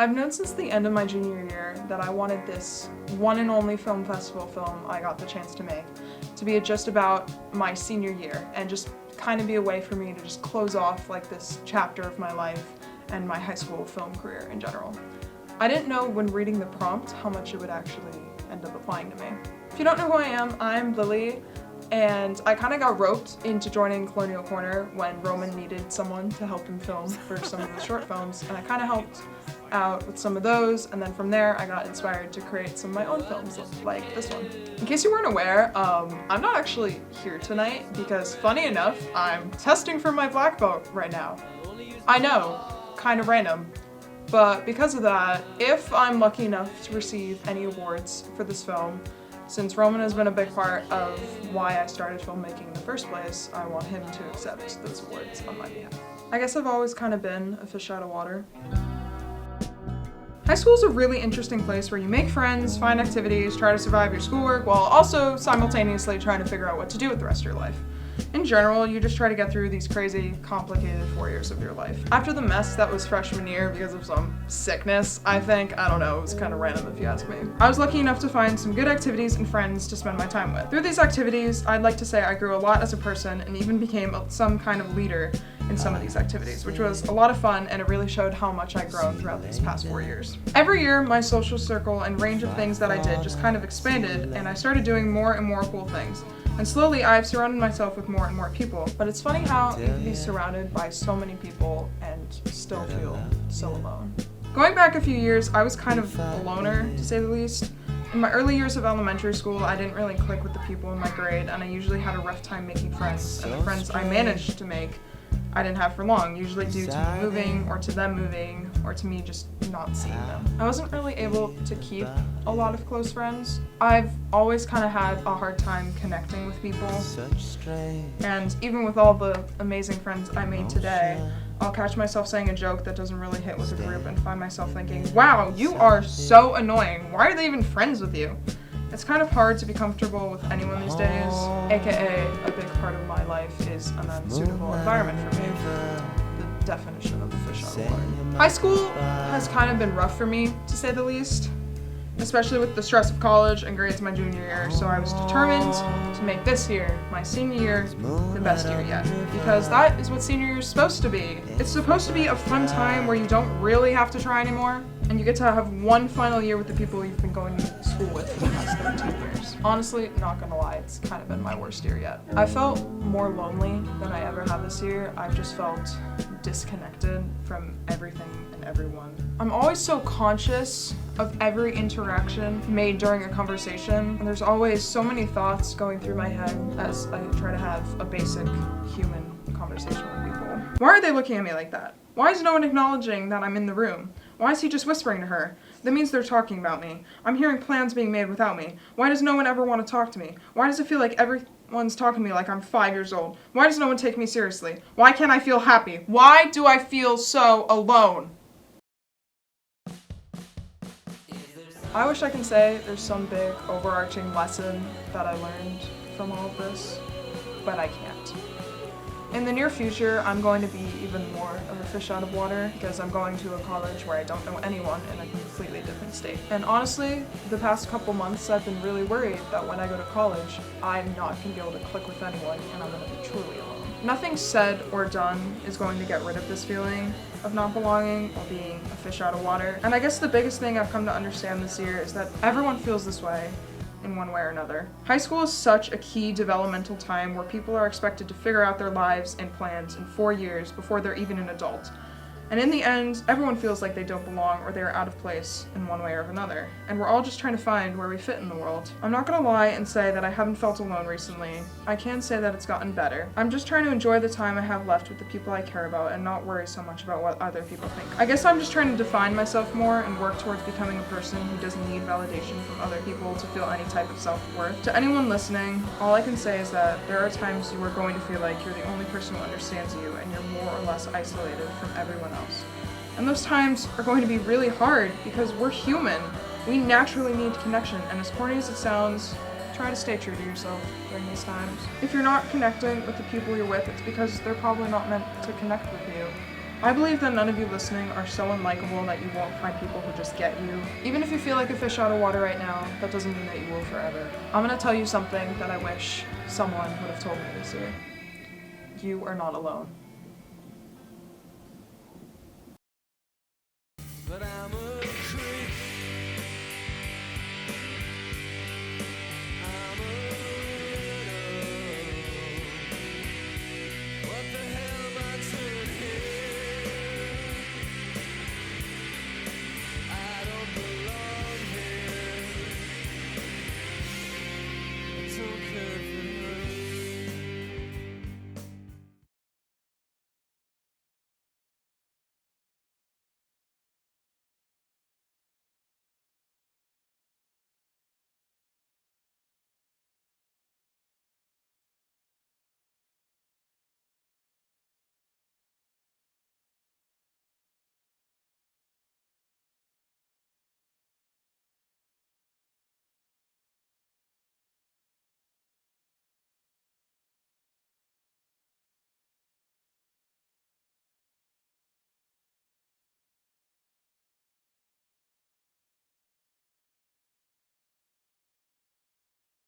I've known since the end of my junior year that I wanted this one and only film festival film I got the chance to make to be just about my senior year and just kind of be a way for me to just close off like this chapter of my life and my high school film career in general. I didn't know when reading the prompt how much it would actually end up applying to me. If you don't know who I am, I'm Lily, and I kind of got roped into joining Colonial Corner when Roman needed someone to help him film for some of the short films, and I kind of helped out with some of those, and then from there I got inspired to create some of my own films like this one. In case you weren't aware, I'm not actually here tonight because, funny enough, I'm testing for my black belt right now. I know, kind of random, but because of that, if I'm lucky enough to receive any awards for this film, since Roman has been a big part of why I started filmmaking in the first place, I want him to accept those awards on my behalf. I guess I've always kind of been a fish out of water. High school is a really interesting place where you make friends, find activities, try to survive your schoolwork, while also simultaneously trying to figure out what to do with the rest of your life. In general, you just try to get through these crazy, complicated 4 years of your life. After the mess that was freshman year because of some sickness, I don't know, it was kind of random if you ask me. I was lucky enough to find some good activities and friends to spend my time with. Through these activities, I'd like to say I grew a lot as a person and even became some kind of leader in some of these activities, which was a lot of fun, and it really showed how much I'd grown throughout these past 4 years. Every year, my social circle and range of things that I did just kind of expanded, and I started doing more and more cool things. And slowly, I've surrounded myself with more and more people. But it's funny how you can be surrounded by so many people and still feel so alone. Going back a few years, I was kind of a loner, to say the least. In my early years of elementary school, I didn't really click with the people in my grade, and I usually had a rough time making friends, and the friends I managed to make I didn't have for long, usually due to me moving, or to them moving, or to me just not seeing them. I wasn't really able to keep a lot of close friends. I've always kind of had a hard time connecting with people, and even with all the amazing friends I made today, I'll catch myself saying a joke that doesn't really hit with a group and find myself thinking, wow, you are so annoying, why are they even friends with you? It's kind of hard to be comfortable with anyone these days, aka a big part of my life is an unsuitable environment for me. The definition of a fish out of water. High school has kind of been rough for me, to say the least, especially with the stress of college and grades my junior year, so I was determined to make this year, my senior year, the best year yet, because that is what senior year is supposed to be. It's supposed to be a fun time where you don't really have to try anymore, and you get to have one final year with the people you've been going to school with for the past 13 years. Honestly, not gonna lie, it's kind of been my worst year yet. I felt more lonely than I ever have this year. I've just felt disconnected from everything and everyone. I'm always so conscious of every interaction made during a conversation, and there's always so many thoughts going through my head as I try to have a basic human conversation with people. Why are they looking at me like that? Why is no one acknowledging that I'm in the room? Why is he just whispering to her? That means they're talking about me. I'm hearing plans being made without me. Why does no one ever want to talk to me? Why does it feel like everyone's talking to me like I'm 5 years old? Why does no one take me seriously? Why can't I feel happy? Why do I feel so alone? I wish I can say there's some big overarching lesson that I learned from all of this, but I can't. In the near future, I'm going to be even more of a fish out of water because I'm going to a college where I don't know anyone in a completely different state. And honestly, the past couple months I've been really worried that when I go to college, I'm not going to be able to click with anyone and I'm going to be truly alone. Nothing said or done is going to get rid of this feeling of not belonging or being a fish out of water. And I guess the biggest thing I've come to understand this year is that everyone feels this way in one way or another. High school is such a key developmental time where people are expected to figure out their lives and plans in 4 years before they're even an adult. And in the end, everyone feels like they don't belong or they're out of place in one way or another. And we're all just trying to find where we fit in the world. I'm not gonna lie and say that I haven't felt alone recently. I can say that it's gotten better. I'm just trying to enjoy the time I have left with the people I care about and not worry so much about what other people think. I guess I'm just trying to define myself more and work towards becoming a person who doesn't need validation from other people to feel any type of self-worth. To anyone listening, all I can say is that there are times you are going to feel like you're the only person who understands you and you're more or less isolated from everyone else. And those times are going to be really hard because we're human. We naturally need connection, and as corny as it sounds, try to stay true to yourself during these times. If you're not connecting with the people you're with, it's because they're probably not meant to connect with you. I believe that none of you listening are so unlikable that you won't find people who just get you. Even if you feel like a fish out of water right now, that doesn't mean that you will forever. I'm gonna tell you something that I wish someone would have told me this year. You are not alone.